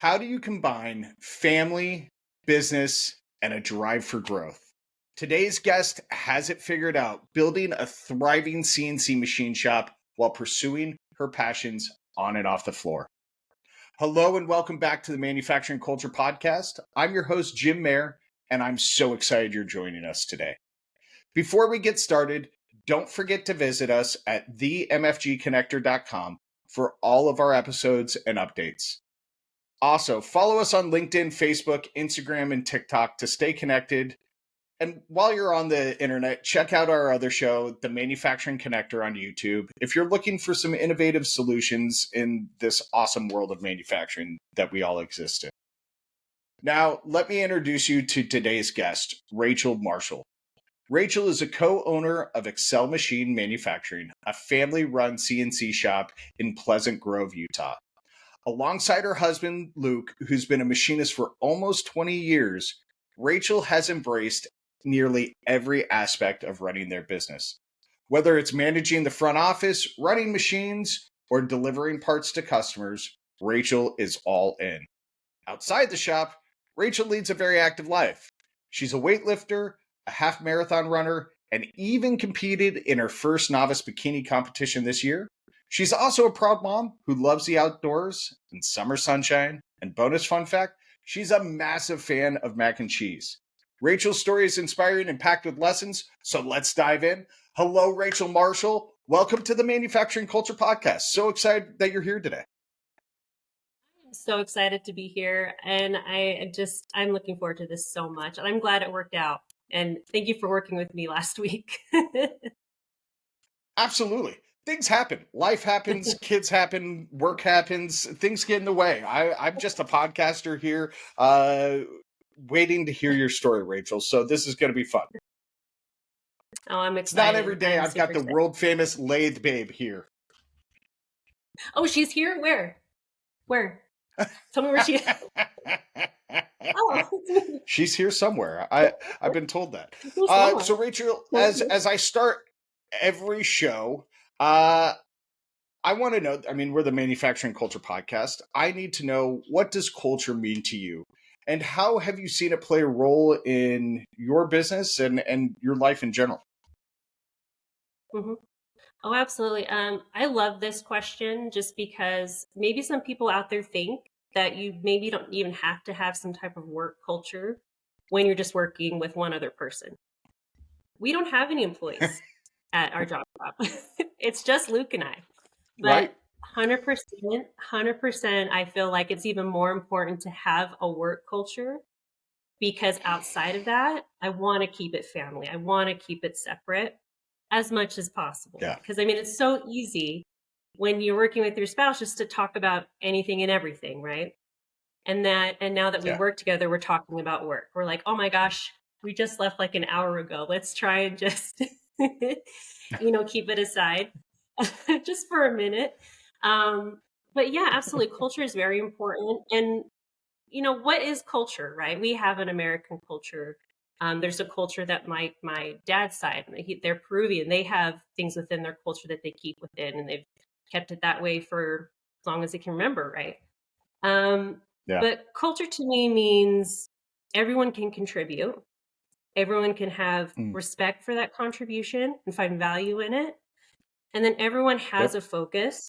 How do you combine family, business, and a drive for growth? Today's guest has it figured out, building a thriving CNC machine shop while pursuing her passions on and off the floor. Hello, and welcome back to the Manufacturing Culture Podcast. I'm your host, Jim Mayer, and I'm so excited you're joining us today. Before we get started, don't forget to visit us at themfgconnector.com for all of our episodes and updates. Also, follow us on LinkedIn, Facebook, Instagram, and TikTok to stay connected. And while you're on the internet, check out our other show, The Manufacturing Connector, on YouTube, if you're looking for some innovative solutions in this awesome world of manufacturing that we all exist in. Now, let me introduce you to today's guest, Rachel Marshall. Rachel is a co-owner of Excel Machine Manufacturing, a family-run CNC shop in Pleasant Grove, Utah. Alongside her husband, Luke, who's been a machinist for almost 20 years, Rachel has embraced nearly every aspect of running their business. Whether it's managing the front office, running machines, or delivering parts to customers, Rachel is all in. Outside the shop, Rachel leads a very active life. She's a weightlifter, a half marathon runner, and even competed in her first novice bikini competition this year. She's also a proud mom who loves the outdoors and summer sunshine. And bonus fun fact, she's a massive fan of mac and cheese. Rachel's story is inspiring and packed with lessons, so let's dive in. Hello, Rachel Marshall. Welcome to the Manufacturing Culture Podcast. So excited that you're here today. I'm so excited to be here, and I'm looking forward to this so much, and I'm glad it worked out. And thank you for working with me last week. Absolutely. Things happen. Life happens. Kids happen. Work happens. Things get in the way. I'm just a podcaster here, waiting to hear your story, Rachel. So this is going to be fun. Oh, I'm It's not excited. every day I've got the world famous lathe babe here. Oh, she's here? Where? Tell me where she is. Oh, she's here somewhere. I've been told that. So Rachel, as I start every show, I want to know, we're the Manufacturing Culture Podcast. I need to know, what does culture mean to you? And how have you seen it play a role in your business and your life in general? Mm-hmm. Oh, absolutely. I love this question just because maybe some people out there think that you maybe don't even have to have some type of work culture when you're just working with one other person. We don't have any employees at our job. It's just Luke and I. But right. 100%, I feel like it's even more important to have a work culture, because outside of that, I want to keep it family. I want to keep it separate as much as possible. Yeah. Because it's so easy when you're working with your spouse just to talk about anything and everything, right? And now that we work together, we're talking about work. We're like, oh my gosh, we just left like an hour ago. Let's try and just, keep it aside just for a minute. But yeah, absolutely. Culture is very important. And, what is culture, right? We have an American culture. There's a culture that my dad's side, they're Peruvian. They have things within their culture that they keep within, and they've kept it that way for as long as they can remember, right? But culture to me means everyone can contribute. Everyone can have respect for that contribution and find value in it. And then everyone has a focus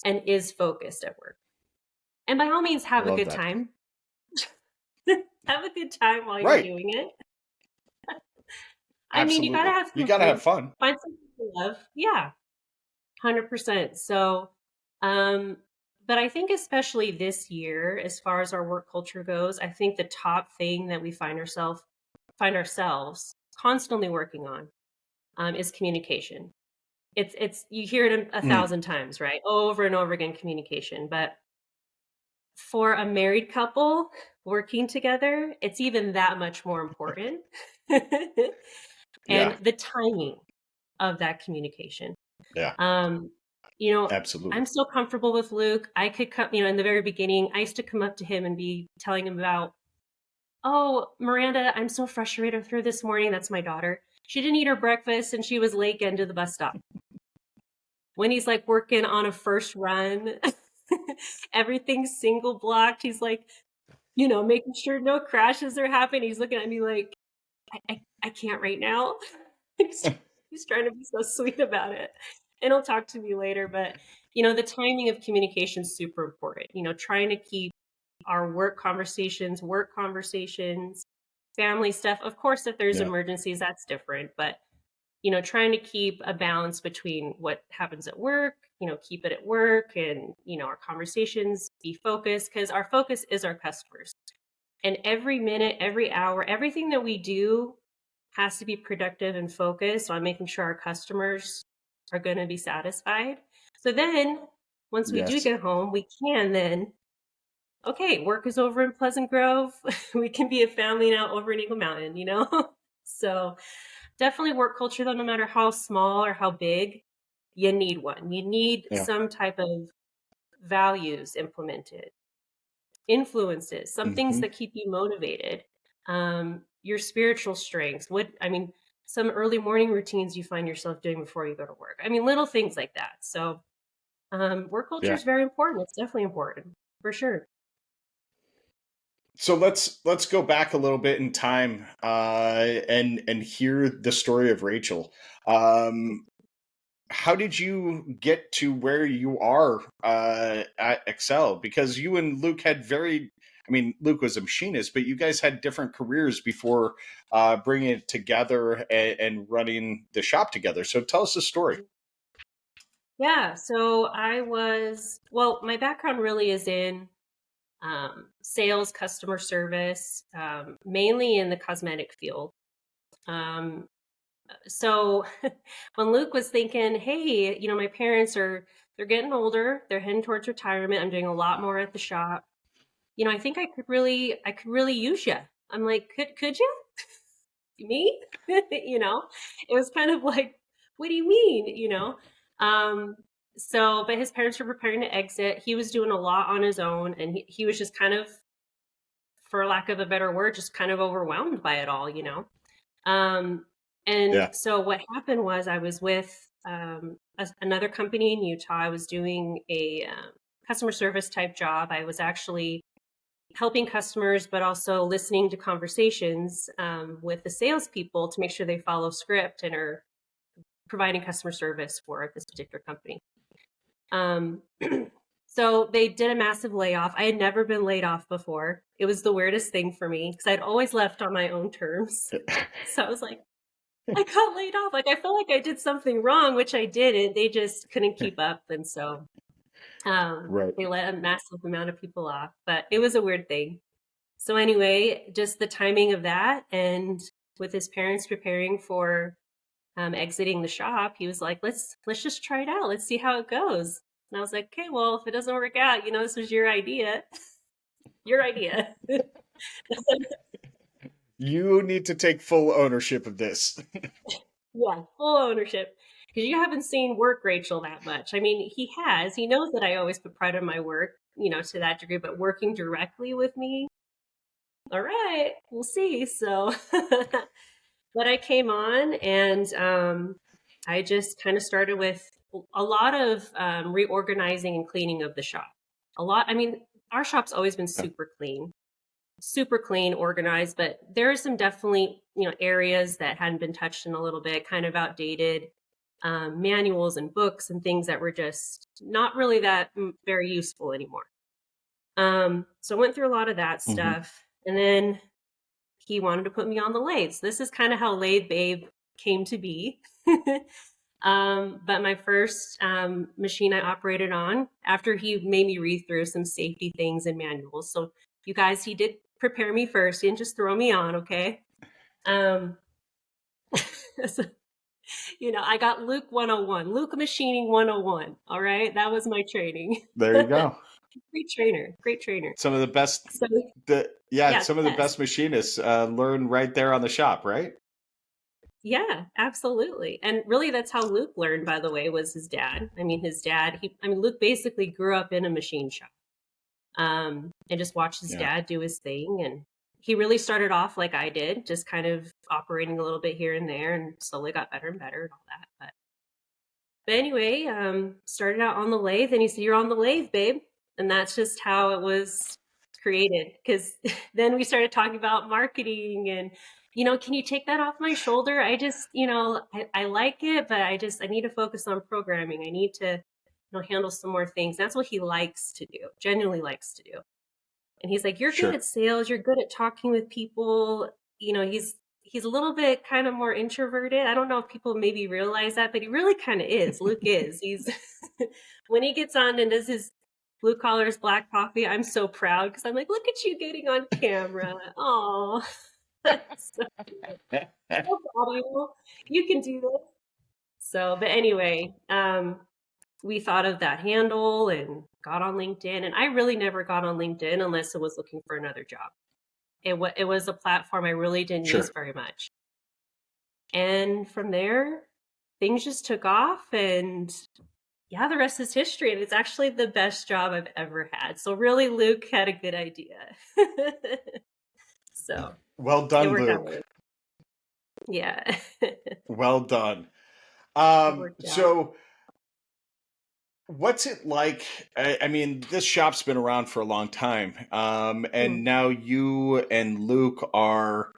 and is focused at work. And by all means, have a good time. Have a good time while you're doing it. Absolutely. You gotta have fun. Find something to love. Yeah. 100%. So, but I think especially this year, as far as our work culture goes, I think the top thing that we find ourselves constantly working on is communication. It's you hear it a thousand times, right? Over and over again, communication. But for a married couple working together, it's even that much more important. And the timing of that communication. Yeah. Absolutely. I'm so comfortable with Luke. I could come, in the very beginning, I used to come up to him and be telling him about, oh, Miranda, I'm so frustrated with her this morning. That's my daughter. She didn't eat her breakfast and she was late getting to the bus stop. When he's like working on a first run, Everything's single blocked. He's like, making sure no crashes are happening. He's looking at me like, I can't right now. he's, he's trying to be so sweet about it. And he'll talk to me later. But, the timing of communication is super important. Trying to keep our work conversations, family stuff. Of course, if there's Yeah. emergencies, that's different. But, trying to keep a balance between what happens at work, keep it at work and, our conversations be focused because our focus is our customers. And every minute, every hour, everything that we do has to be productive and focused on making sure our customers are going to be satisfied. So then once we do Yes. get home, we can then, okay, work is over in Pleasant Grove. We can be a family now over in Eagle Mountain, So definitely work culture, though, no matter how small or how big, you need one. You need Yeah. some type of values implemented, influences, some things Hmm. that keep you motivated, your spiritual strengths. Some early morning routines you find yourself doing before you go to work. Little things like that. So, work culture Yeah. is very important. It's definitely important for sure. So let's go back a little bit in time and hear the story of Rachel. Um, how did you get to where you are at Excel? Because you and Luke had Luke was a machinist, but you guys had different careers before bringing it together and running the shop together. So tell us the story. Yeah. So my background really is in sales, customer service, mainly in the cosmetic field. Um, so when Luke was thinking, hey, my parents they're getting older, they're heading towards retirement. I'm doing a lot more at the shop. I think I could really use you. I'm like, could you? Me? It was kind of like, what do you mean? Um, but his parents were preparing to exit. He was doing a lot on his own, and he was just kind of, for lack of a better word, just kind of overwhelmed by it all. Um, and Yeah. so what happened was I was with another company in Utah. I was doing a customer service type job. I was actually helping customers, but also listening to conversations with the salespeople to make sure they follow script and are providing customer service for this particular company. Um, so they did a massive layoff. I had never been laid off before. It was the weirdest thing for me because I'd always left on my own terms. So I was like, I got laid off. Like I felt like I did something wrong, which I didn't. They just couldn't keep up, and so Right. they let a massive amount of people off. But it was a weird thing. So anyway, just the timing of that, and with his parents preparing for exiting the shop, he was like, "Let's just try it out. Let's see how it goes." And I was like, "Okay, well, if it doesn't work out, this was your idea, your idea." You need to take full ownership of this. Yeah, full ownership. Because you haven't seen work Rachel that much. He has. He knows that I always put pride in my work, to that degree. But working directly with me, all right, we'll see. So. But I came on and I just kind of started with a lot of reorganizing and cleaning of the shop. Our shop's always been super clean, organized, but there are some definitely, areas that hadn't been touched in a little bit, kind of outdated manuals and books and things that were just not really that very useful anymore. So I went through a lot of that Hmm. stuff. And then he wanted to put me on the lathes. This is kind of how Lathe Babe came to be. But my first machine I operated on, after he made me read through some safety things and manuals. So you guys, he did prepare me first. He didn't just throw me on, okay? Um, so, I got Luke 101, Luke Machining 101. All right, that was my training. There you go. Great trainer, great trainer. Some of the best So yeah, some of the best. best machinists learn right there on the shop, right? Yeah, absolutely. And really that's how Luke learned, by the way, was his dad. Luke basically grew up in a machine shop. And just watched his Yeah. dad do his thing. And he really started off like I did, just kind of operating a little bit here and there and slowly got better and better and all that. But anyway, started out on the lathe and he said, "You're on the lathe, babe." And that's just how it was created. Because then we started talking about marketing and, can you take that off my shoulder? I just, I like it, but I need to focus on programming. I need to, handle some more things. That's what he likes to do, genuinely likes to do. And he's like, "You're good Sure. at sales. You're good at talking with people." He's a little bit kind of more introverted. I don't know if people maybe realize that, but he really kind of is. Luke is. He's when he gets on and does his blue collars black coffee, I'm so proud because I'm like, "Look at you getting on camera." Oh, so no problem. You can do this. So, but anyway, we thought of that handle and got on LinkedIn. And I really never got on LinkedIn unless it was looking for another job. It was a platform I really didn't use Sure. very much. And from there, things just took off. And yeah, the rest is history. And it's actually the best job I've ever had. So really, Luke had a good idea. So Well it done, worked out Luke. really. Yeah, Well done. it worked out. So what's it like? I mean, this shop's been around for a long time. And Mm. now you and Luke are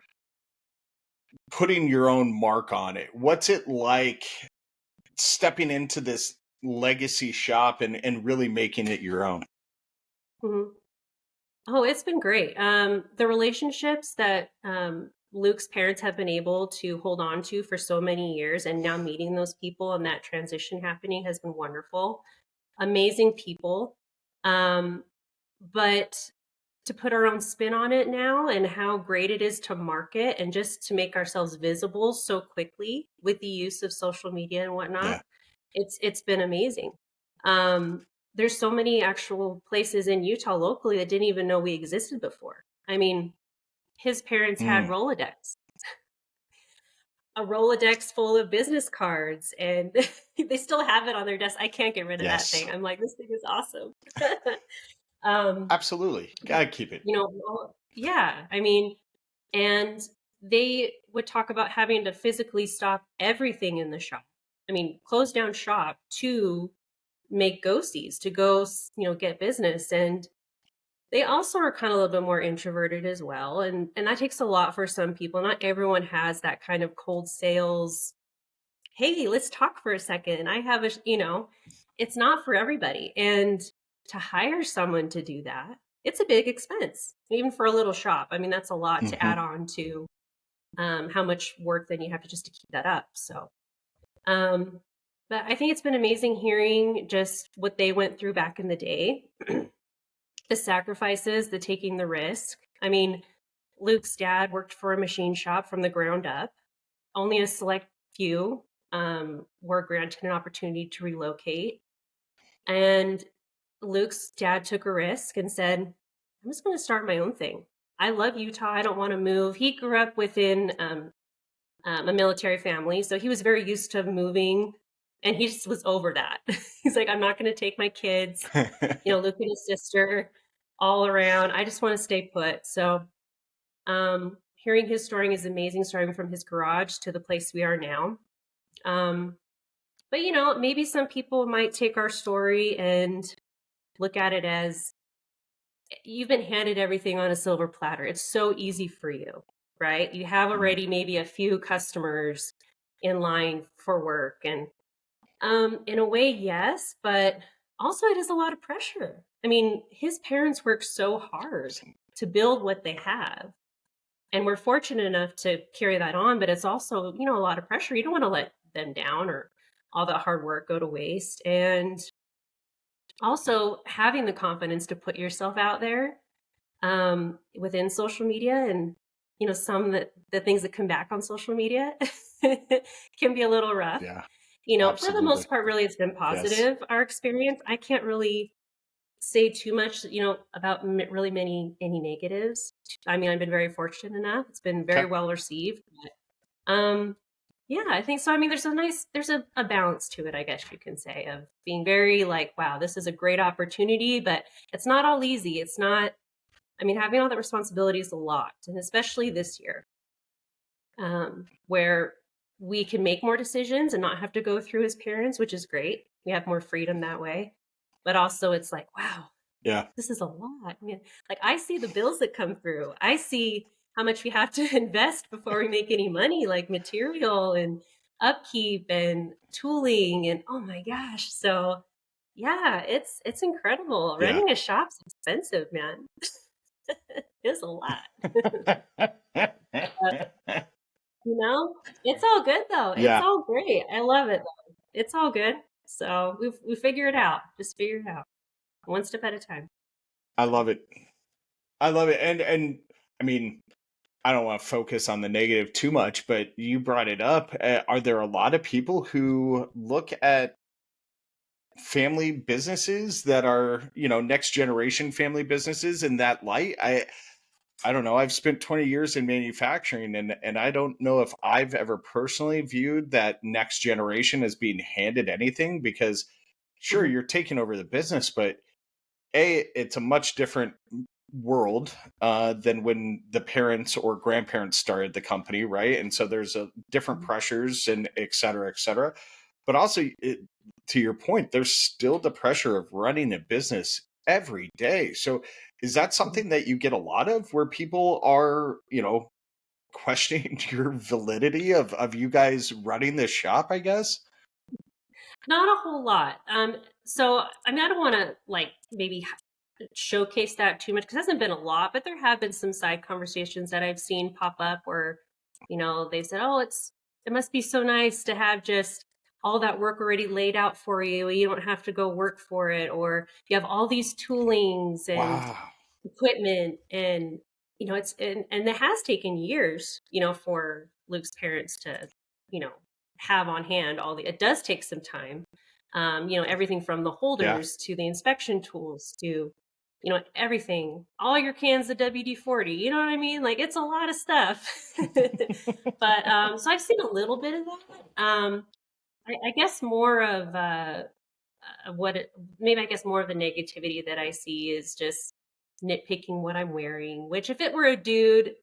putting your own mark on it. What's it like stepping into this legacy shop and really making it your own? Mhm. Oh, it's been great. The relationships that Luke's parents have been able to hold on to for so many years, and now meeting those people and that transition happening has been wonderful. Amazing people. Um, but to put our own spin on it now and how great it is to market and just to make ourselves visible so quickly with the use of social media and whatnot, Yeah. it's been amazing. Um, there's so many actual places in Utah locally that didn't even know we existed before. I mean, his parents had Mm, a Rolodex full of business cards, and they still have it on their desk. I can't get rid of that yes. thing. I'm like, this thing is awesome. um, Absolutely. Gotta keep it. yeah, I mean, and they would talk about having to physically stop everything in the shop. I mean, close down shop to make ghosties, to go, get business. And they also are kind of a little bit more introverted as well. And that takes a lot for some people. Not everyone has that kind of cold sales, hey, let's talk for a second. I have it's not for everybody. And to hire someone to do that, it's a big expense, even for a little shop. I mean, that's a lot to Hmm. add on to how much work then you have to just to keep that up. So, um, but I think it's been amazing hearing just what they went through back in the day, the sacrifices, the taking the risk. I mean, Luke's dad worked for a machine shop from the ground up. Only a select few were granted an opportunity to relocate. And Luke's dad took a risk and said, I'm just going to start my own thing. I love Utah. I don't want to move. He grew up within a military family, so he was very used to moving, and he just was over that. He's like, I'm not going to take my kids, Luke and his sister all around. I just want to stay put. So hearing his story is amazing, starting from his garage to the place we are now. Um, but maybe some people might take our story and look at it as you've been handed everything on a silver platter. It's so easy for you, right? You have Mm, already maybe a few customers in line for work. And in a way, yes, but also it is a lot of pressure. I mean, his parents worked so hard to build what they have. And we're fortunate enough to carry that on, but it's also, a lot of pressure. You don't want to let them down or all that hard work go to waste. And also having the confidence to put yourself out there within social media, and some that the things that come back on social media can be a little rough. yeah. For the most Absolutely. part, really it's been Yes. positive, our experience. I can't really say too much about really many any negatives. I mean, I've been very fortunate enough, it's been very Okay. well received. um yeah, I think so. I mean, there's a balance to it, I guess you can say, of being very like, wow, this is a great opportunity, but it's not all easy. It's not, I mean, having all that responsibility is a lot, and especially this year, where we can make more decisions and not have to go through his parents, which is great. We have more freedom that way. But also, it's like, wow, Yeah. this is a lot. I mean, like I see the bills that come through. I see how much we have to invest before we make any money, like material and upkeep and tooling and oh my gosh. So yeah, it's incredible. Yeah. Running a shop's expensive, man. It's a lot. You know? It's all good though. It's Yeah. all great. I love it though. It's all good. So we figure it out. Just figure it out. One step at a time. I So love it. I love it. And I mean, I don't want to focus on the negative too much, but you brought it up. Are there a lot of people who look at family businesses that are, next generation family businesses in that light? I don't know. I've spent 20 years in manufacturing, and I don't know if I've ever personally viewed that next generation as being handed anything, because sure, mhm. you're taking over the business, but it's a much different world than when the parents or grandparents started the company, right? And so there's a different Mhm. pressures and et cetera, et cetera. But also, to your point, there's still the pressure of running a business every day. So is that Mhm. something that you get a lot of, where people are, questioning your validity of you guys running this shop, I guess? Not a whole lot. So I mean, I don't want to like maybe showcase that too much because it hasn't been a lot, but there have been some side conversations that I've seen pop up where, they said, "Oh, it must be so nice to have just all that work already laid out for you. You don't have to go work for it, or you have all these toolings and Wow. equipment and it's and it has taken years for Luke's parents to you know have on hand all the it does take some time, everything from the Yeah. holders to the inspection tools to everything, all your cans of WD-40, you know what I mean, like it's a lot of stuff. But so I've seen a little bit of that. I guess more of what it, maybe I guess more of the negativity that I see is just nitpicking what I'm wearing. Which, if it were a dude,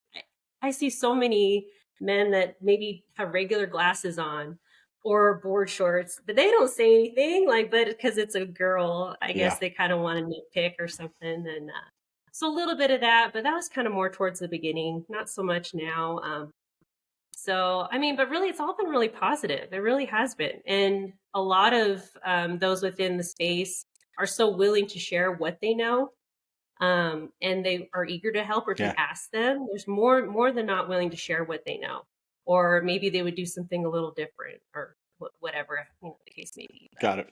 I see so many men that maybe have regular glasses on or board shorts, but they don't say anything. Like, but because it's a girl, I guess Yeah. they kind of want to nitpick or something. And so a little bit of that, but that was kind of more towards the beginning, not so much now. So, I mean, but really, it's all been really positive. It really has been. And a lot of those within the space are so willing to share what they know. And they are eager to help, or if you Yeah. ask them, there's more than not willing to share what they know. Or maybe they would do something a little different or whatever, the case may be. Got it.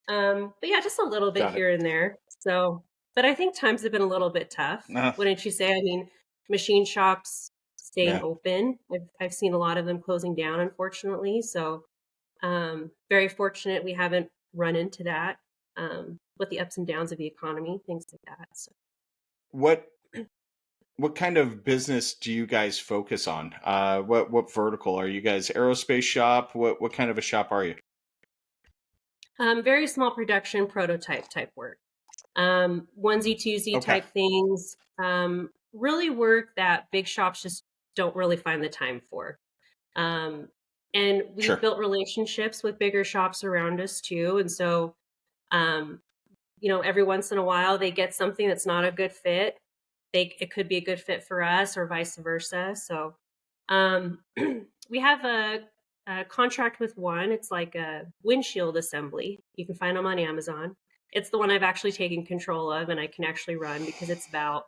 But yeah, just a little bit Got it. here and there. So, but I think times have been a little bit tough. Uh, Wouldn't you say? I mean, machine shops staying yeah. open. I've seen a lot of them closing down, unfortunately. So, very fortunate we haven't run into that with the ups and downs of the economy, things like that. So, What What kind of business do you guys focus on? What vertical are you guys? Aerospace shop? What kind of a shop are you? very small production prototype type work, onesie twosie Okay, type things. Really work that big shops just don't really find the time for. Um, and we've sure. built relationships with bigger shops around us too. And so, um, every once in a while they get something that's not a good fit. It could be a good fit for us or vice versa. So, we have a contract with one. It's like a windshield assembly. You can find them on Amazon. It's the one I've actually taken control of and I can actually run because it's about,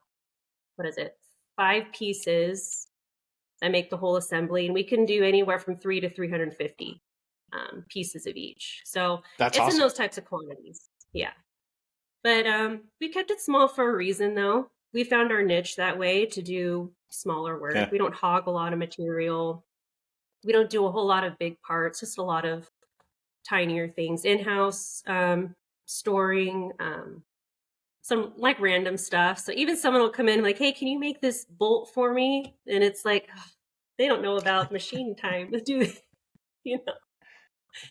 what is it, 5 pieces that make the whole assembly, and we can do anywhere from 3 to 350 pieces of each. So That's it's in awesome. those types of quantities. Yeah, but we kept it small for a reason, though. We found our niche that way to do smaller work. Yeah, We don't hog a lot of material. We don't do a whole lot of big parts. Just a lot of tinier things in house, storing. Some like random stuff. So even someone will come in like, "Hey, can you make this bolt for me?" And it's like, ugh, they don't know about machine time, do they? You know?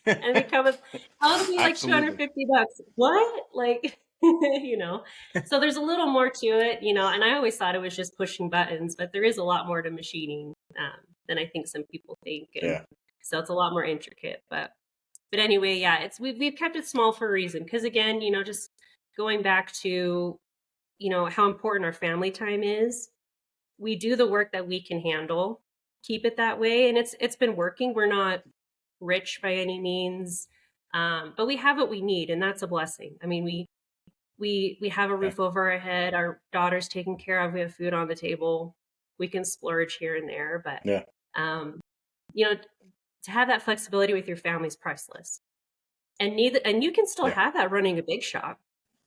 And they come with, "Oh, it'll be like absolutely. $250." What? Like, you know? So there's a little more to it, and I always thought it was just pushing buttons, but there is a lot more to machining than I think some people think, and Yeah, so it's a lot more intricate. But anyway, yeah, we've kept it small for a reason because again, just going back to, how important our family time is, we do the work that we can handle, keep it that way. And it's been working. We're not rich by any means. But we have what we need, and that's a blessing. I mean, we have a Yeah. roof over our head, our daughter's taken care of, we have food on the table, we can splurge here and there, but Yeah. um, you know, to have that flexibility with your family is priceless. And you can still Yeah. have that running a big shop.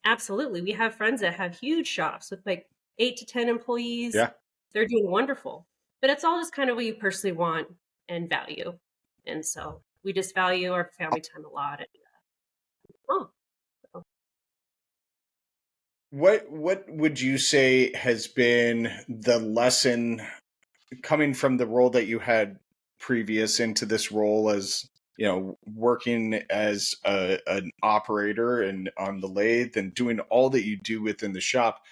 Absolutely. We have friends that have huge shops with like 8 to 10 employees. Yeah. They're doing wonderful. But it's all just kind of what you personally want and value. And so we just value our family time a lot. And, oh, What would you say has been the lesson coming from the role that you had previous into this role as, working as an operator and on the lathe and doing all that you do within the shop?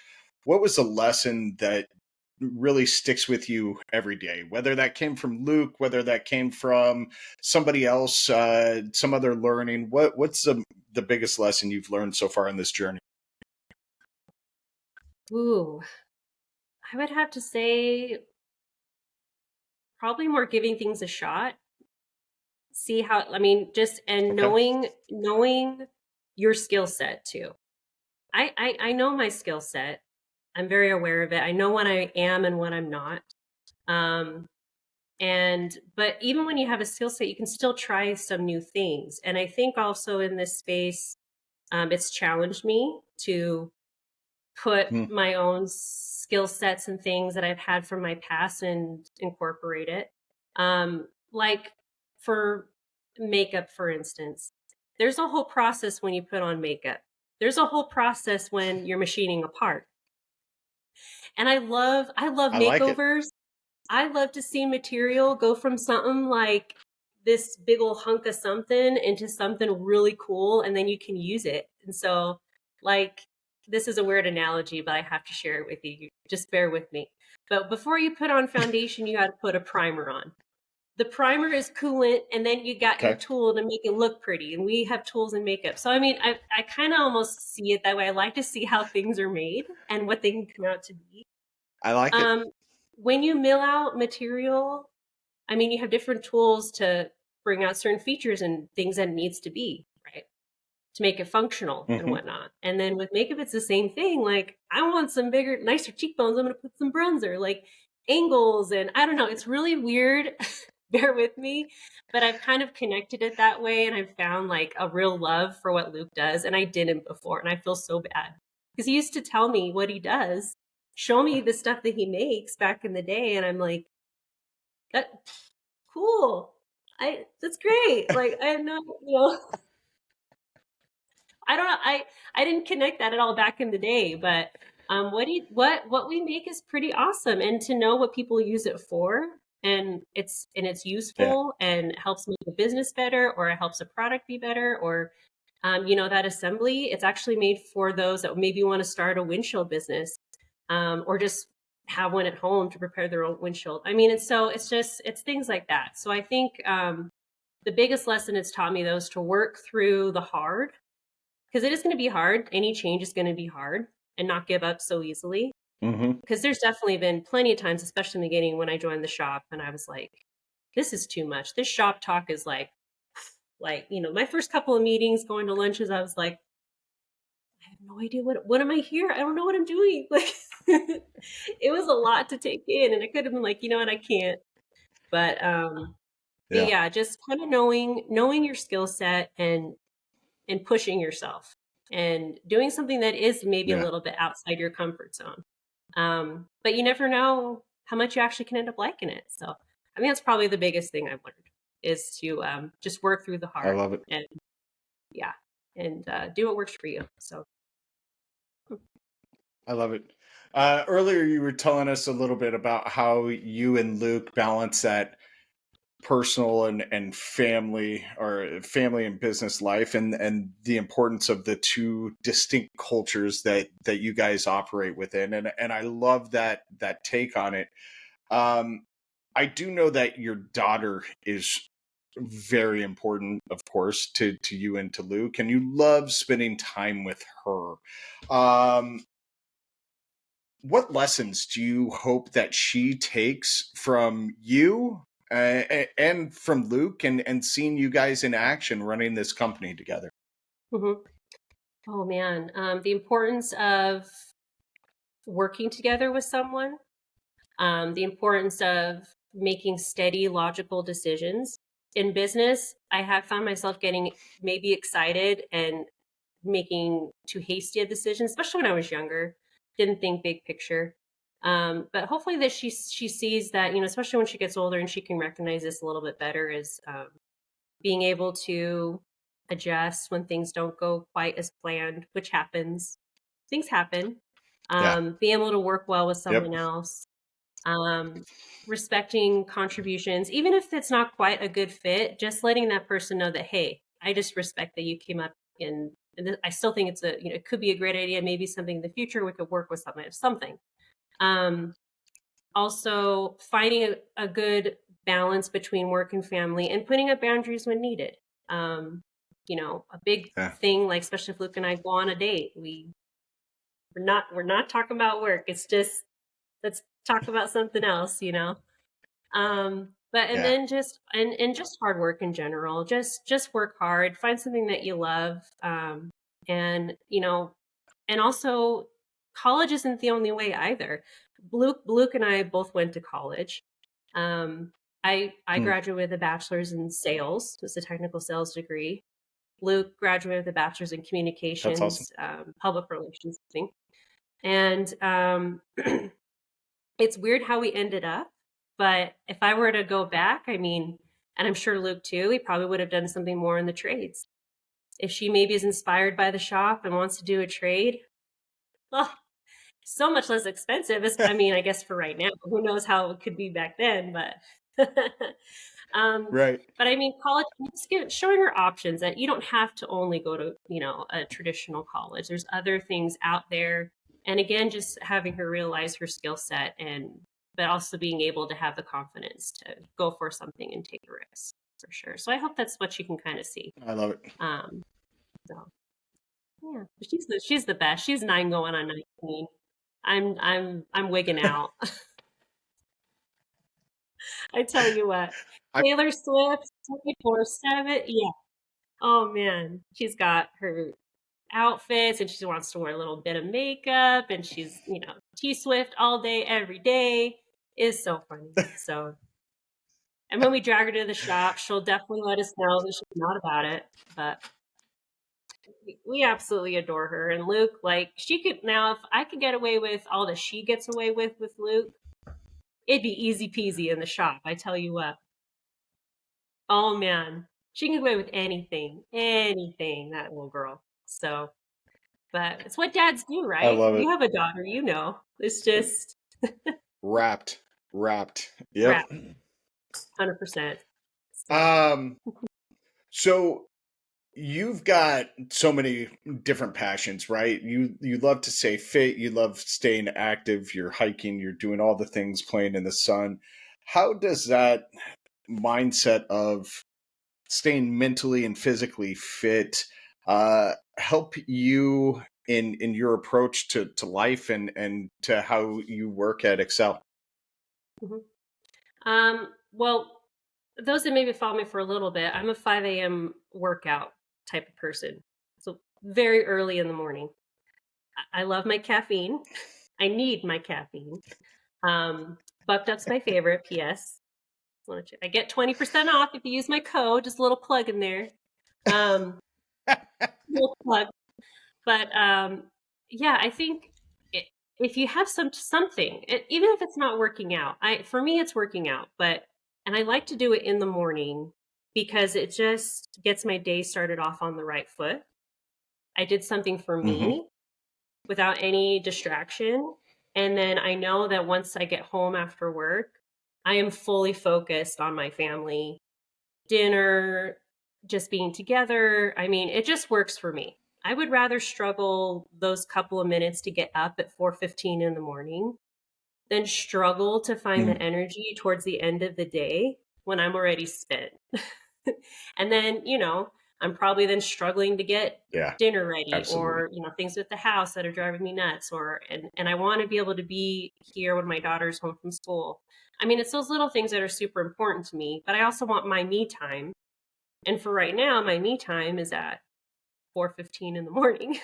What was a lesson that really sticks with you every day, whether that came from Luke, whether that came from somebody else, some other learning? What's the biggest lesson you've learned so far in this journey? ooh, I would have to say probably more giving things a shot. See how, I mean, just, and Okay. knowing your skill set too. I know my skill set. I'm very aware of it. I know what I am and what I'm not. Um, but even when you have a skill set, you can still try some new things. And I think also in this space, it's challenged me to put Hmm. my own skill sets and things that I've had from my past and incorporate it. Like for makeup, for instance, there's a whole process when you put on makeup. There's a whole process when you're machining a part. And I love I like it. makeovers. I love to see material go from something like this big old hunk of something into something really cool, and then you can use it. And so, like, this is a weird analogy, but I have to share it with you. Just bear with me. But before you put on foundation, you got to put a primer on. The primer is coolant, and then you got your Okay. tool to make it look pretty. And we have tools in makeup. So, I mean, I kind of almost see it that way. I like to see how things are made and what they can come out to be. I like it. Um, when you mill out material, I mean, you have different tools to bring out certain features and things that it needs to be, right? To make it functional and Hmm. whatnot. And then with makeup, it's the same thing. Like, I want some bigger, nicer cheekbones. I'm going to put some bronzer, like angles. And I don't know, it's really weird. Bear with me. But I've kind of connected it that way. And I've found like a real love for what Luke does. And I didn't before. And I feel so bad because he used to tell me what he does, show me the stuff that he makes back in the day. And I'm like, that cool. That's great. Like I know, I don't know. I didn't connect that at all back in the day, but what we make is pretty awesome, and to know what people use it for, and it's Yeah. useful and helps make a business better, or it helps a product be better, or that assembly, it's actually made for those that maybe want to start a windshield business, or just have one at home to prepare their own windshield. I mean, it's things like that. So I think the biggest lesson it's taught me though is to work through the hard, because it is going to be hard. Any change is going to be hard, and not give up so easily. Hmm. Because there's definitely been plenty of times, especially in the beginning when I joined the shop, and I was like, this is too much. This shop talk is like, my first couple of meetings, going to lunches, I was like, I have no idea what am I here? I don't know what I'm doing. Like it was a lot to take in, and I could have been like, you know what, I can't. But Yeah. yeah, just kind of knowing your skill set and pushing yourself and doing something that is maybe a Yeah. little bit outside your comfort zone. But you never know how much you actually can end up liking it. So I think that's probably the biggest thing I've learned is to just work through the I hard, love it. and yeah, and do what works for you. So I love it. Earlier, you were telling us a little bit about how you and Luke balance that personal and family, or family and business life, and the importance of the two distinct cultures that you guys operate within. And I love that take on it. Um, I do know that your daughter is very important, of course, to you and to Luke, and you love spending time with her. Um, what lessons do you hope that she takes from you and from Luke and seeing you guys in action running this company together? Mm-hmm. Oh man, the importance of working together with someone, the importance of making steady, logical decisions. In business, I have found myself getting maybe excited and making too hasty a decision, especially when I was younger. Didn't think big picture. But hopefully that she sees that, especially when she gets older and she can recognize this a little bit better, is being able to adjust when things don't go quite as planned, which happens. Things happen. Yeah. Being able to work well with Yep. someone else, um, respecting contributions, even if it's not quite a good fit, just letting that person know that, hey, I just respect that you came up and I still think it could be a great idea. Maybe something in the future we could work with something. Um, Also finding a good balance between work and family and putting up boundaries when needed. A big Yeah. thing, like especially if Luke and I go on a date, we're not talking about work. It's just let's talk about something else. But and Yeah. then just hard work in general. Just work hard, find something that you love. And and also college isn't the only way either. Luke and I both went to college. Um, I Hmm. graduated with a bachelor's in sales. It's a technical sales degree. Luke graduated with a bachelor's in That's awesome. communications, public relations, I think. And it's weird how we ended up, but if I were to go back, I mean, and I'm sure Luke too, he probably would have done something more in the trades. If she maybe is inspired by the shop and wants to do a trade, oh, so much less expensive. I mean, I guess for right now, who knows how it could be back then, but um, Right. but I mean, college, showing her options that you don't have to only go to, a traditional college. There's other things out there. And again, just having her realize her skill set but also being able to have the confidence to go for something and take a risk for sure. So I hope that's what you can kind of see. I love it. Um, so yeah, she's the best. She's 9 going on 19. I'm wigging out. I tell you what, I Taylor Swift 24/7. Yeah. Oh man, she's got her outfits and she wants to wear a little bit of makeup and she's, T Swift all day, every day. Is so funny. So, and when we drag her to the shop, she'll definitely let us know that she's not about it. But we absolutely adore her. And Luke, like, she could now, if I could get away with all that she gets away with Luke, it'd be easy peasy in the shop. I tell you what. Oh man, she can get away with anything, that little girl. So, but it's what dads do, I right? love You it. have a daughter, It's just Wrapped. Wrapped. Yep. rap, 100%. So, Um. So you've got so many different passions, right? You love to stay fit, you love staying active, you're hiking, you're doing all the things, playing in the sun. How does that mindset of staying mentally and physically fit help you in your approach to life and to how you work at Excel? mhm. Well, those that maybe follow me for a little bit, I'm a 5 a.m. workout type of person. So very early in the morning. I love my caffeine. I need my caffeine. Bucked Up's my favorite. P.S. I get 20% off if you use my code. Just a little plug in there. Um, little plug. But yeah, I think if you have something, even if it's not working out, for me it's working out. And I like to do it in the morning because it just gets my day started off on the right foot. I did something for Hmm. me without any distraction. And then I know that once I get home after work, I am fully focused on my family, dinner, just being together. I mean, it just works for me. I would rather struggle those couple of minutes to get up at 4:15 in the morning than struggle to find the energy towards the end of the day when I'm already spent. And then, I'm probably then struggling to get Yeah. dinner ready, Absolutely. or, things with the house that are driving me nuts, or and I want to be able to be here when my daughter's home from school. I mean, it's those little things that are super important to me, but I also want my me time. And for right now, my me time is at 4:15 in the morning.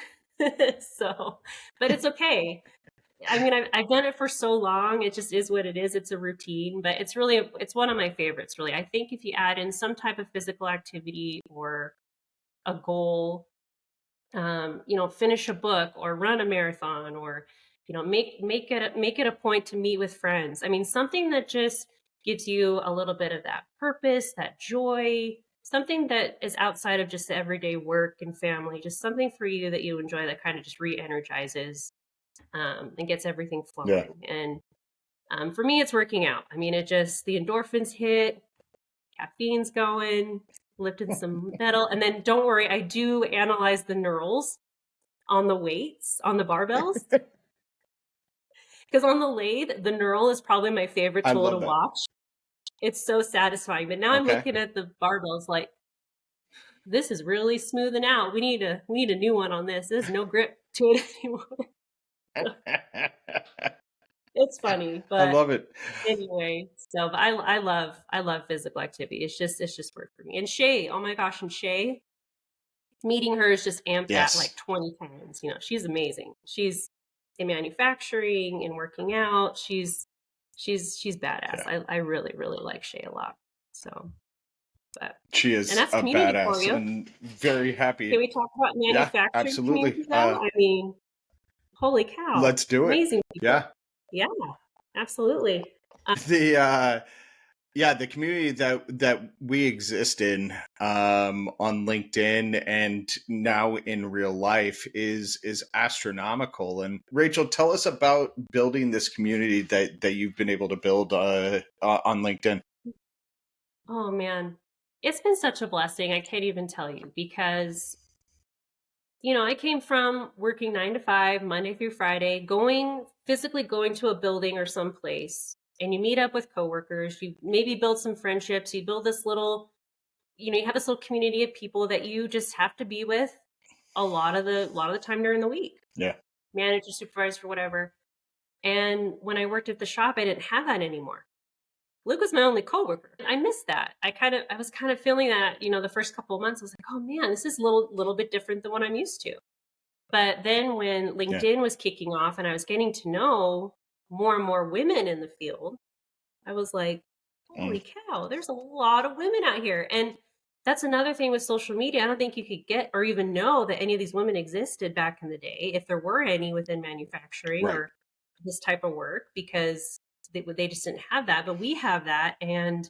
So, but it's okay. I mean, I've done it for so long. It just is what it is. It's a routine, but it's one of my favorites, really. I think if you add in some type of physical activity or a goal, finish a book or run a marathon, or, make it a point to meet with friends. I mean, something that just gives you a little bit of that purpose, that joy, something that is outside of just the everyday work and family, just something for you that you enjoy that kind of just re-energizes, and gets everything Yeah. flowing. And for me, it's working out. I mean, the endorphins hit, caffeine's going, lifting some metal. And then don't worry, I do analyze the knurls on the weights, on the barbells. Because on the lathe, the knurl is probably my favorite I tool to love that. watch. It's so satisfying. But now I'm Okay. looking at the barbells like, this is really smoothing out. We need a new one on this. There's no grip to it anymore. It's funny, I but love it. anyway, so but I love physical activity. It's just work for me. And Shay, oh my gosh, and Shay, meeting her is just amped that like Yes. 20 times. She's amazing. She's in manufacturing and working out. She's badass. Yeah. I really, really like Shay a lot. So, but She and is that's a community for badass you. and very Can happy. we talk about Yeah, manufacturing absolutely. community though? I mean, holy cow. Let's do it. Amazing people. Yeah. Yeah, absolutely. The yeah, the community that we exist in on LinkedIn and now in real life is astronomical. And Rachel, tell us about building this community that you've been able to build on LinkedIn. Oh man, it's been such a blessing. I can't even tell you because, I came from working 9 to 5, Monday through Friday, physically going to a building or someplace, and you meet up with coworkers. You maybe build some friendships. You build this little, you have this little community of people that you just have to be with a lot of the time during the week, Yeah. manager, supervisor, whatever. And when I worked at the shop, I didn't have that anymore. Luke was my only coworker. I missed that. I was kind of feeling that, the first couple of months. I was like, oh man, this is a little bit different than what I'm used to. But then when Yeah. LinkedIn was kicking off and I was getting to know more and more women in the field, I was like, Mm. holy cow, there's a lot of women out here. And that's another thing with social media. I don't think you could get or even know that any of these women existed back in the day, if there were any within manufacturing Right. or this type of work, because they just didn't have that. But we have that. And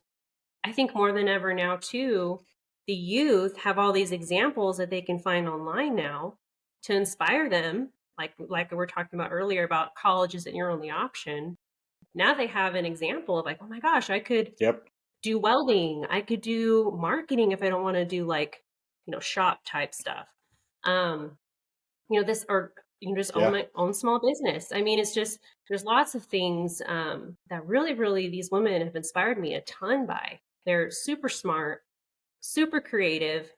I think more than ever now, too, the youth have all these examples that they can find online now to inspire them. Like we were talking about earlier about college isn't your only option. Now they have an example of like, oh my gosh, I could Yep. do welding. I could do marketing if I don't want to do like, shop type stuff. Um, this or just own Yeah. my own small business. I mean, it's just there's lots of things that really, really these women have inspired me a ton by. They're super smart, super creative.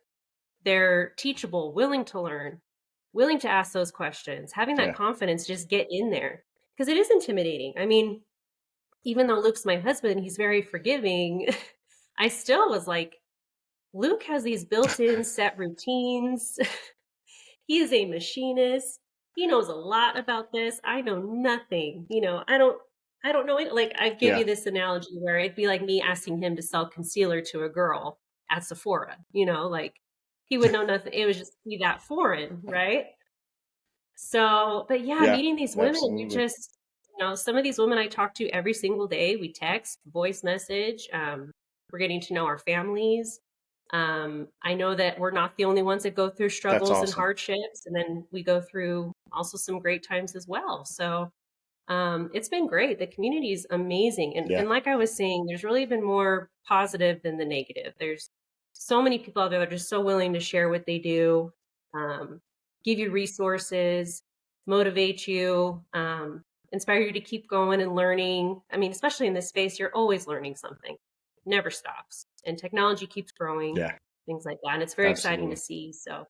They're teachable, willing to learn, willing to ask those questions, having that Yeah. confidence, just get in there because it is intimidating. I mean, even though Luke's my husband, he's very forgiving. I still was like, Luke has these built-in set routines. He is a machinist. He knows a lot about this. I know nothing. I don't know it. Like I'd give Yeah. you this analogy where it'd be like me asking him to sell concealer to a girl at Sephora, like he would know nothing. It would just be that foreign, right? So, but yeah, Yeah. meeting these women, you Absolutely. just, some of these women I talk to every single day. We text, voice message. We're getting to know our families. I know that we're not the only ones that go through That's struggles and awesome. hardships, and then we go through also some great times as well. So, it's been great. The community is amazing, and Yeah. and like I was saying, there's really been more positive than the negative. There's so many people out there that are just so willing to share what they do, um, give you resources, motivate you, inspire you to keep going and learning. I mean, especially in this space, you're always learning something. never stops, and technology keeps growing, Yeah, things like that. And it's very exciting to absolutely. see. So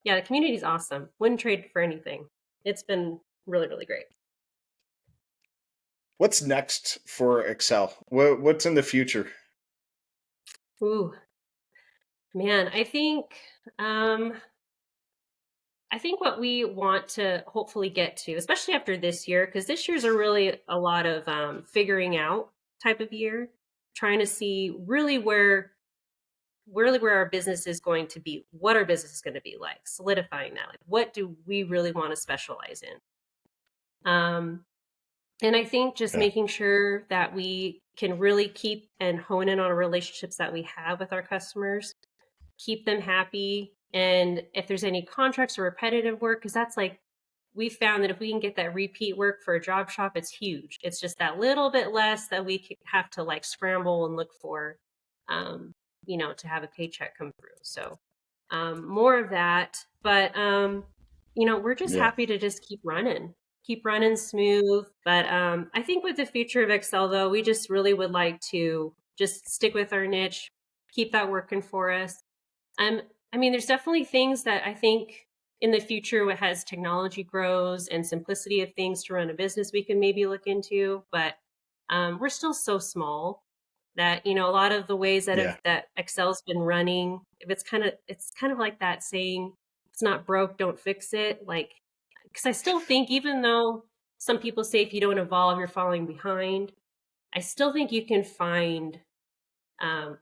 yeah, the community is awesome. Wouldn't trade it for anything. It's been really, really great. What's next for Excel? What's in the future? Ooh, man, um, I think what we want to hopefully get to, especially after this year, because this year's a lot of figuring out type of year, trying to see really where our business is going to be, what our business is going to be like, solidifying that. Like, what do we really want to specialize in? And I think just Yeah, making sure that we can really keep and hone in on our relationships that we have with our customers, keep them happy. And if there's any contracts or repetitive work, because that's like, we found that if we can get that repeat work for a job shop, it's huge. It's just that little bit less that we have to like scramble and look for, um, to have a paycheck come through. So more of that. But, we're just yeah, happy to just keep running smooth. But I think with the future of Excel, though, we just really would like to just stick with our niche, keep that working for us. Um, I mean, there's definitely things that I think in the future, as technology grows and simplicity of things to run a business, we can maybe look into. But we're still so small that a lot of the ways yeah, that Excel's been running, if it's kind of like that saying, "If it's not broke, don't fix it." Like, because I still think, even though some people say if you don't evolve, you're falling behind, I still think you can find um,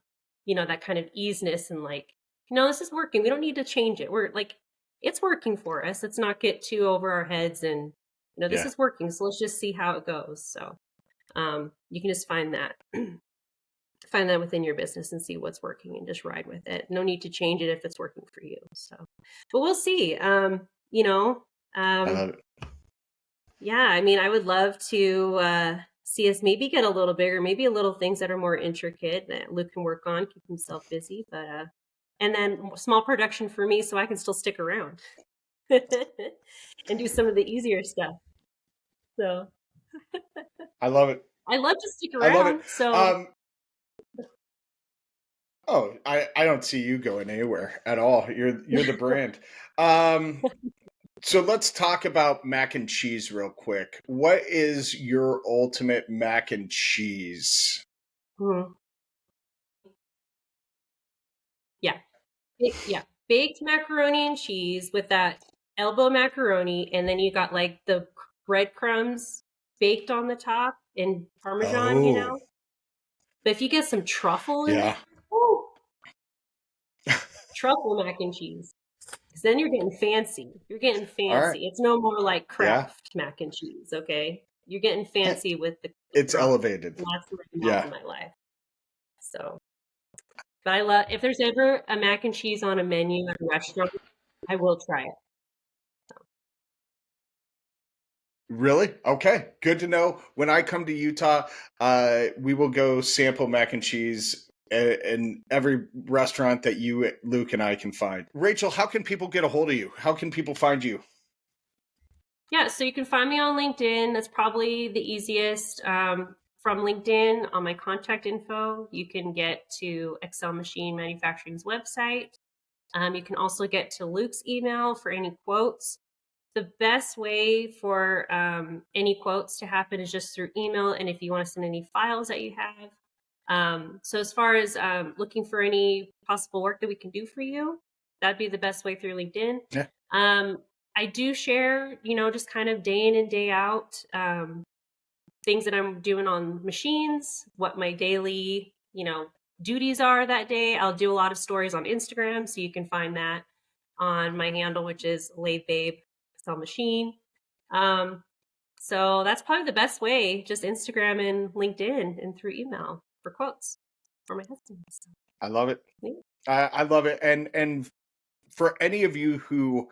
that kind of easiness and like, this is working. We don't need to change it. We're like, it's working for us. Let's not get too over our heads and, this yeah. is working. So let's just see how it goes. So you can just find that within your business and see what's working and just ride with it. No need to change it if it's working for you. So, but we'll see. I Um, love it. yeah, I mean, I would love to see us maybe get a little bigger, maybe a little things that are more intricate that Luke can work on, keep himself busy. But and then small production for me, so I can still stick around and do some of the easier stuff. So I love it. I love to stick I love it. around. So Um, oh, I don't see you going anywhere at all. You're the brand. Um, so let's talk about mac and cheese real quick. What is your ultimate mac and cheese? mhm, yeah, yeah, baked macaroni and cheese with that elbow macaroni, and then you got like the breadcrumbs baked on the top and Parmesan, Oh, But if you get some truffle in yeah. there, woo, truffle mac and cheese, because then you're getting fancy. You're getting All right. fancy. It's no more like Yeah. Kraft mac and cheese, okay? You're getting fancy with the It's truffle. elevated. And that's where I'm at Yeah. in my life. So, but I love, if there's ever a mac and cheese on a menu at a restaurant, I will try it. Really? Okay. Good to know. When I come to Utah, we will go sample mac and cheese in every restaurant that you, Luke, and I can find. Rachel, how can people get a hold of you? How can people find you? Yeah, so you can find me on LinkedIn. That's probably the easiest. From LinkedIn, on my contact info, you can get to Excel Machine Manufacturing's website. You can also get to Luke's email for any quotes. The best way for any quotes to happen is just through email, and if you want to send any files that you have. So as far as looking for any possible work that we can do for you, that'd be the best way through LinkedIn. Yeah. Um, I do share, just kind of day in and day out things that I'm doing on machines, what my daily, duties are that day. I'll do a lot of stories on Instagram, so you can find that on my handle, which is Lathe Babe Excel Machine. Um, so that's probably the best way, just Instagram and LinkedIn and through email for quotes for my husband. So, I love it. yeah. I love it. And for any of you who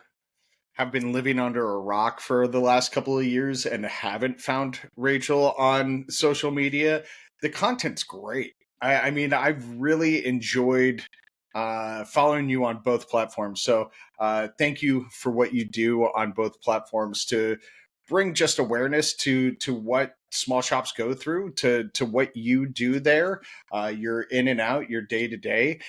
have been living under a rock for the last couple of years and haven't found Rachel on social media, the content's great. I mean, I've really enjoyed following you on both platforms. So thank you for what you do on both platforms to bring just awareness to what small shops go through, to what you do there, your in and out, your day to day,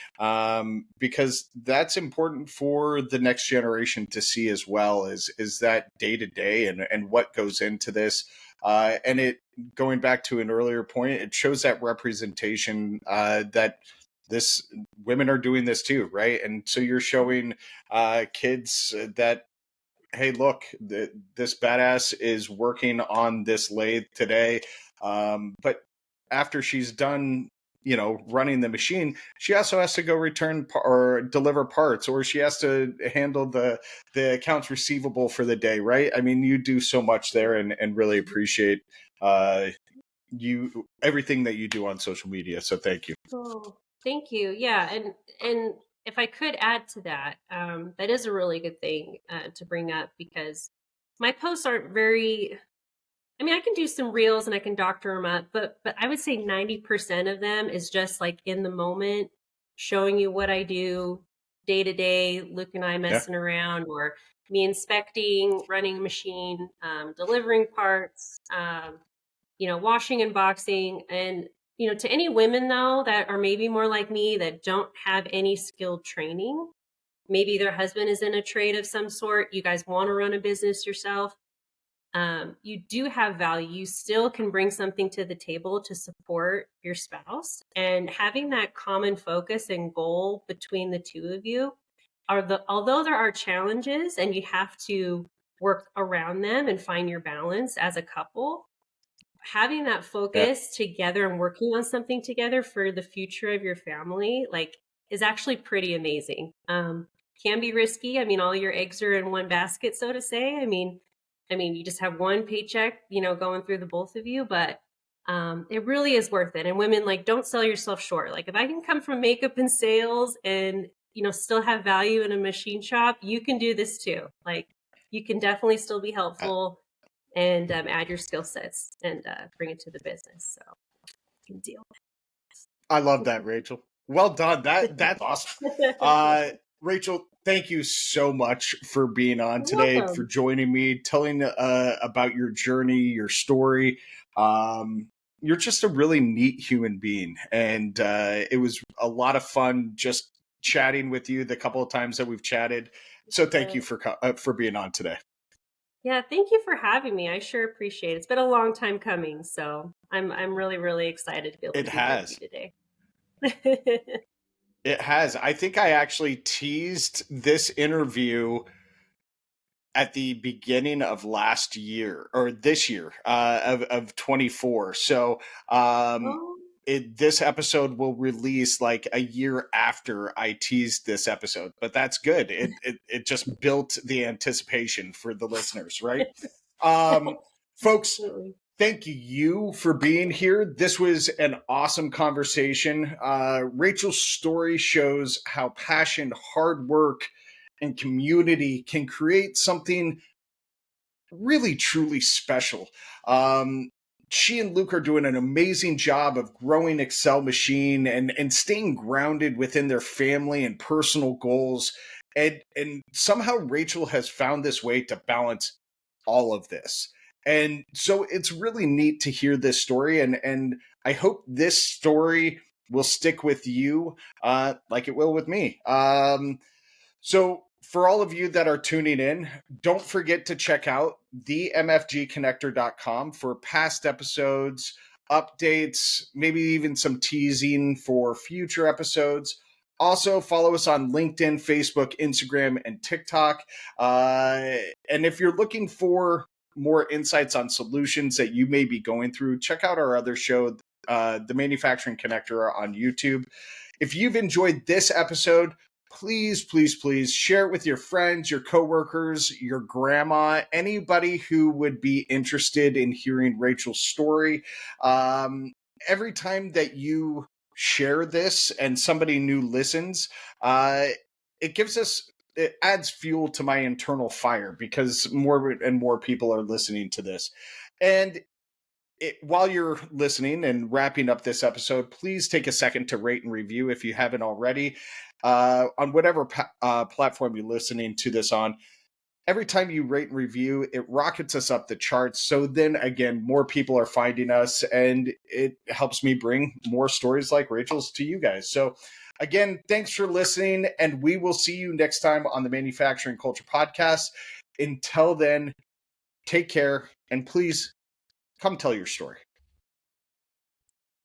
because that's important for the next generation to see as well. Is that day to day and what goes into this, and it going back to an earlier point, it shows that representation, that this women are doing this too, right? And so you're showing kids that, hey, look, this badass is working on this lathe today. But after she's done, running the machine, she also has to go return or deliver parts, or she has to handle the accounts receivable for the day, right? I mean, you do so much there, and really appreciate everything that you do on social media. So thank you. Oh, thank you. Yeah, and if I could add to that, that is a really good thing to bring up, because my posts aren't very. I mean, I can do some reels and I can doctor them up, but I would say 90% of them is just like in the moment, showing you what I do day to day, Luke and I Yeah. messing around, or me inspecting, running a machine, delivering parts, washing and boxing. And, to any women though that are maybe more like me that don't have any skilled training, maybe their husband is in a trade of some sort, you guys want to run a business yourself, you do have value. You still can bring something to the table to support your spouse. And having that common focus and goal between the two of you although there are challenges and you have to work around them and find your balance as a couple, having that Yeah. focus together and working on something together for the future of your family, like, is actually pretty amazing. Can be risky. I mean, all your eggs are in one basket, so to say. I mean, you just have one paycheck, going through the both of you, but it really is worth it. And women, like, don't sell yourself short. Like, if I can come from makeup and sales and, still have value in a machine shop, you can do this too. Like, you can definitely still be helpful and add your skill sets and bring it to the business. So you can deal. I love that, Rachel. Well done. That's awesome. Rachel, thank you so much for being on You're today, for welcome. joining me, telling about your journey, your story. You're just a really neat human being, and it was a lot of fun just chatting with you the couple of times that we've chatted. So thank you for being on today. Yeah, thank you for having me. I sure appreciate it. It's been a long time coming, so I'm really really excited to be able It to be here with you has. today. It has. I think I actually teased this interview at the beginning of last year or this year, of 24. So Oh, this episode will release like a year after I teased this episode, but that's good. It just built the anticipation for the listeners, right? Um, Folks, absolutely. thank you for being here. This was an awesome conversation. Rachel's story shows how passion, hard work, and community can create something really truly special. Um, she and Luke are doing an amazing job of growing Excel Machine and staying grounded within their family and personal goals. And somehow Rachel has found this way to balance all of this. And so it's really neat to hear this story. And I hope this story will stick with you, like it will with me. So, for all of you that are tuning in, don't forget to check out themfgconnector.com for past episodes, updates, maybe even some teasing for future episodes. Also, follow us on LinkedIn, Facebook, Instagram, and TikTok. And if you're looking for more insights on solutions that you may be going through, check out our other show, The Manufacturing Connector, on YouTube. If you've enjoyed this episode, please, please, please share it with your friends, your coworkers, your grandma, anybody who would be interested in hearing Rachel's story. Every time that you share this and somebody new listens, it gives us, it adds fuel to my internal fire because more and more people are listening to this. And while you're listening and wrapping up this episode, please take a second to rate and review if you haven't already, on whatever platform you're listening to this on. Every time you rate and review, it rockets us up the charts. So then again, more people are finding us, and it helps me bring more stories like Rachel's to you guys. So again, thanks for listening, and we will see you next time on the Manufacturing Culture Podcast. Until then, take care, and please come tell your story.